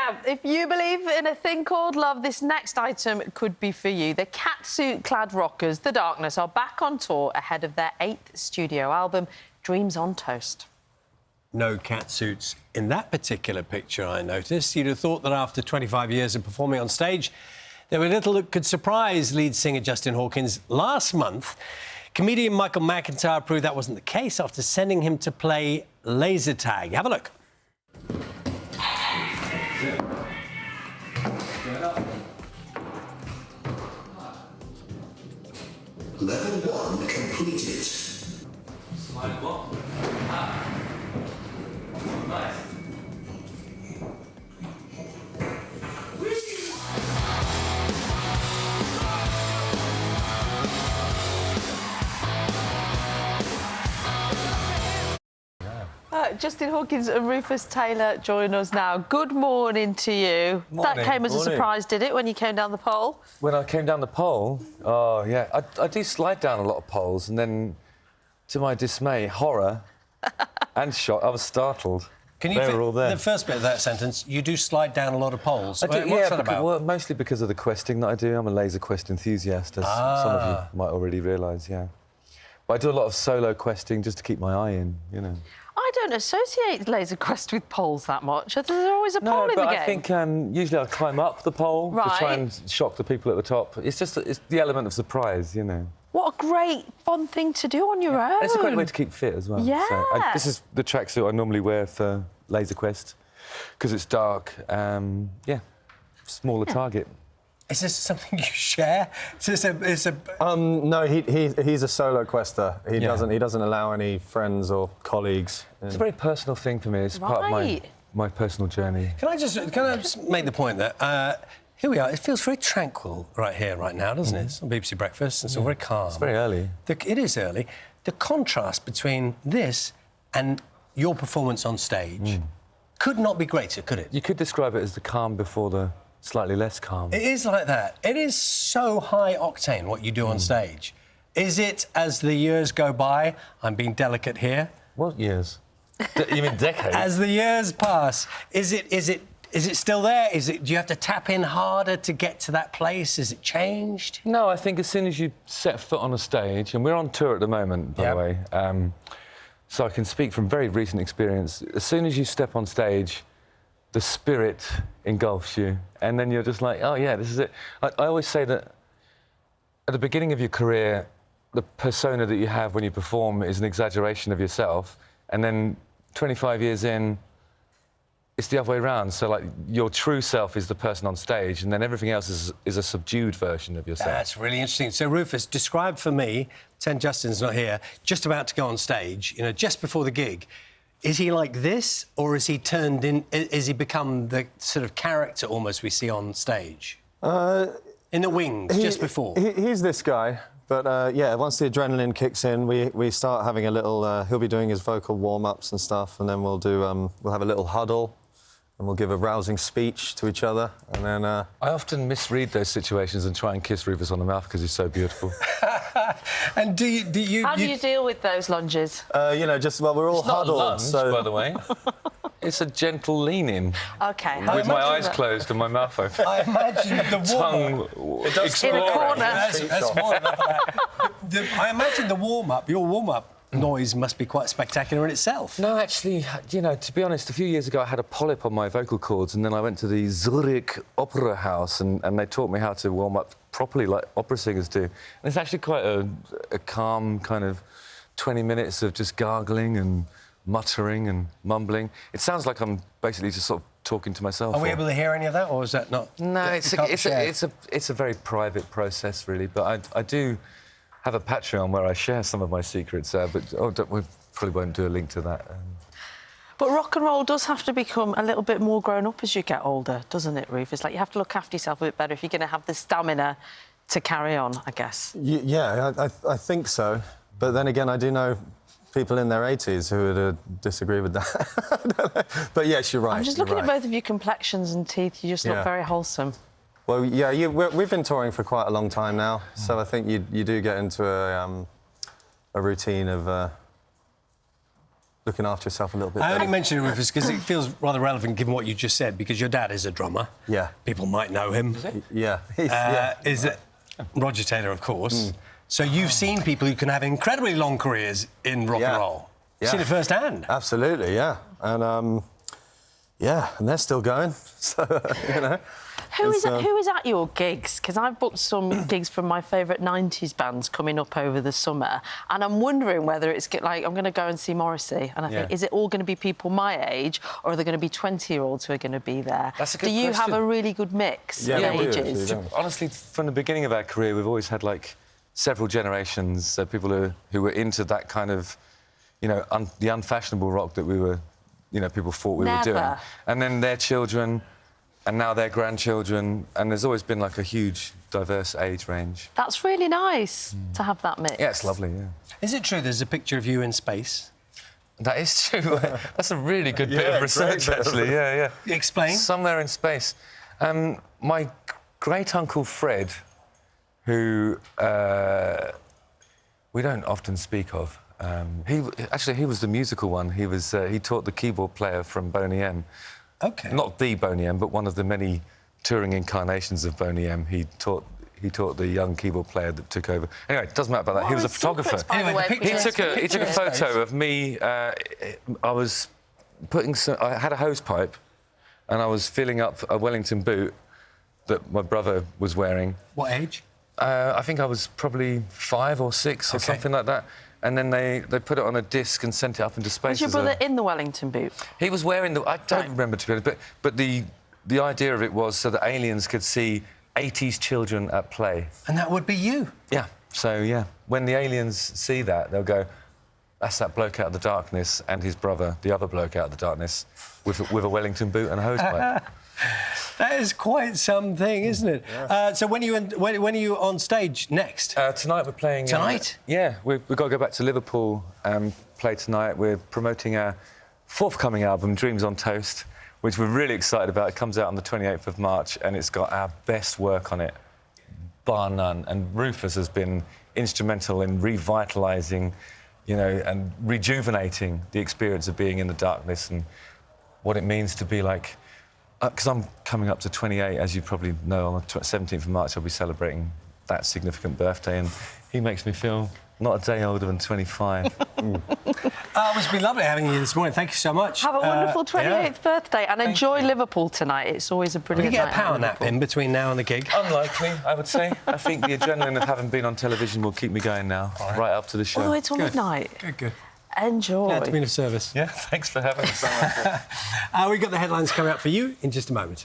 Now, if you believe in a thing called love, this next item could be for you. The catsuit-clad rockers, The Darkness, are back on tour ahead of their 8th studio album, Dreams on Toast. No catsuits in that particular picture, I noticed. You'd have thought that after 25 years of performing on stage, there were little that could surprise lead singer Justin Hawkins. Last month, comedian Michael McIntyre proved that wasn't the case after sending him to play laser tag. Have a look. Level 1 completed. Slide block. Nice. Justin Hawkins and Rufus Taylor join us now. Good morning to you. Morning. That came as a surprise, did it, when you came down the pole? When I came down the pole? Oh, yeah. I do slide down a lot of poles, and then, to my dismay, horror and shock, I was startled. Can you they were all there. The first bit of that sentence, you do slide down a lot of poles. I do, What's yeah, that about? Well, mostly because of the questing that I do. I'm a laser quest enthusiast, as some of you might already realise, yeah. But I do a lot of solo questing just to keep my eye in, you know. I don't associate Laser Quest with poles that much. There's always a pole in the game. No, but I think usually I climb up the pole to try and shock the people at the top. It's just it's the element of surprise, you know. What a great, fun thing to do on your own. It's a great way to keep fit as well. Yeah. So, this is the tracksuit I normally wear for Laser Quest because it's dark. Yeah, smaller target. Is this something you share? No, he's a solo quester. He doesn't allow any friends or colleagues. It's a very personal thing for me. It's part of my personal journey. Can I just make the point that here we are. It feels very tranquil right here, right now, doesn't it? It's on BBC Breakfast. It's all very calm. It's very early. It is early. The contrast between this and your performance on stage could not be greater, could it? You could describe it as the calm before the slightly less calm. It is like that. It is so high octane what you do on stage. Is it, as the years go by, I'm being delicate here? What years? You mean decades? As the years pass, is it still there? Do you have to tap in harder to get to that place? Has it changed? No, I think as soon as you set foot on a stage, and we're on tour at the moment, by the way, so I can speak from very recent experience. As soon as you step on stage, the spirit engulfs you, and then you're just like, oh, yeah, this is it. I always say that at the beginning of your career, the persona that you have when you perform is an exaggeration of yourself, and then 25 years in, it's the other way around. So, like, your true self is the person on stage, and then everything else is a subdued version of yourself. That's really interesting. So, Rufus, describe for me, pretend Justin's not here, just about to go on stage, you know, just before the gig. Is he like this, or is he turned in? Is he become the sort of character almost we see on stage? In the wings, just before. He's this guy, but yeah, once the adrenaline kicks in, we start having a little. He'll be doing his vocal warm-ups and stuff, and then we'll have a little huddle, and we'll give a rousing speech to each other, and then. I often misread those situations and try and kiss Rufus on the mouth because he's so beautiful. And How do you deal with those lunges? You know, we're all huddled. Lunge, so by the way. It's a gentle lean-in. OK. With my eyes closed and my mouth open. I imagine the tongue in a corner. That's more enough of that. I imagine your warm-up noise must be quite spectacular in itself. No, actually, you know, to be honest, a few years ago I had a polyp on my vocal cords, and then I went to the Zurich Opera House and they taught me how to warm up properly like opera singers do. And it's actually quite a calm kind of 20 minutes of just gargling and muttering and mumbling. It sounds like I'm basically just sort of talking to myself. Are we able to hear any of that, or is that not? No, it's a very private process, really. But I do have a Patreon where I share some of my secrets, but we probably won't do a link to that. But rock and roll does have to become a little bit more grown up as you get older, doesn't it, Rufus? Like, you have to look after yourself a bit better if you're going to have the stamina to carry on, I guess. Yeah, I think so. But then again, I do know people in their 80s who would disagree with that. But yes, you're right. I'm just looking at both of your complexions and teeth. You just look very wholesome. Well, yeah, we've been touring for quite a long time now, so I think you do get into a routine of looking after yourself a little bit. I only better. mention it, Rufus, because it feels rather relevant given what you just said, because your dad is a drummer. Yeah. People might know him. Yeah. Is it Roger Taylor, of course. So you've seen people who can have incredibly long careers in rock and roll. You've seen it firsthand. Absolutely, yeah. And, yeah, and they're still going, so, you know. Who is at your gigs? Because I've booked some gigs from my favourite 90s bands coming up over the summer, and I'm wondering whether it's like I'm going to go and see Morrissey, and I think, is it all going to be people my age, or are there going to be 20-year-olds who are going to be there? That's a good Do you question. have a really good mix Yeah, of we do, ages? we do. Honestly, from the beginning of our career, we've always had, like, several generations of people who were into that kind of, you know, the unfashionable rock that we were, you know, people thought we were doing. And then their children, and now their grandchildren, and there's always been, like, a huge, diverse age range. That's really nice to have that mix. Yeah, it's lovely, yeah. Is it true there's a picture of you in space? That is true. That's a really good bit of research, actually. Yeah. Explain. Somewhere in space. My great-uncle Fred, who we don't often speak of, he was the musical one. He taught the keyboard player from Boney M. OK. Not the Boney M, but one of the many touring incarnations of Boney M. He taught the young keyboord player that took over. Anyway, it doesn't matter about that. He was a photographer. Anyway, the picture- He took a photo of me. I was putting I had a hose pipe, and I was filling up a Wellington boot that my brother was wearing. What age? I think I was probably 5 or 6 or something like that. And then they put it on a disc and sent it up into space. Was your brother in the Wellington boot? He was wearing I don't remember, to be honest, but the idea of it was so that aliens could see 80s children at play. And that would be you. Yeah. So, yeah, when the aliens see that, they'll go, that's that bloke out of the darkness and his brother, the other bloke out of the darkness, with a Wellington boot and a hose pipe. That is quite something, isn't it? Yeah. So when are you on stage next? Tonight we're playing... Tonight? Yeah, we've got to go back to Liverpool and play tonight. We're promoting our forthcoming album, Dreams on Toast, which we're really excited about. It comes out on the 28th of March, and it's got our best work on it, bar none. And Rufus has been instrumental in revitalising, you know, and rejuvenating the experience of being in the darkness and what it means to be like... Because I'm coming up to 28, as you probably know, on the 17th of March I'll be celebrating that significant birthday, and he makes me feel not a day older than 25. It's been lovely having you this morning. Thank you so much. Have a wonderful 28th birthday, and enjoy Liverpool tonight. It's always a Will brilliant you get night a power out in nap Liverpool. in between now and the gig? Unlikely, I would say. I think the adrenaline of having been on television will keep me going now, right up to the show. Oh, it's all midnight. Good. Enjoy. Glad to be of service. Yeah, thanks for having us. We've got the headlines coming up for you in just a moment.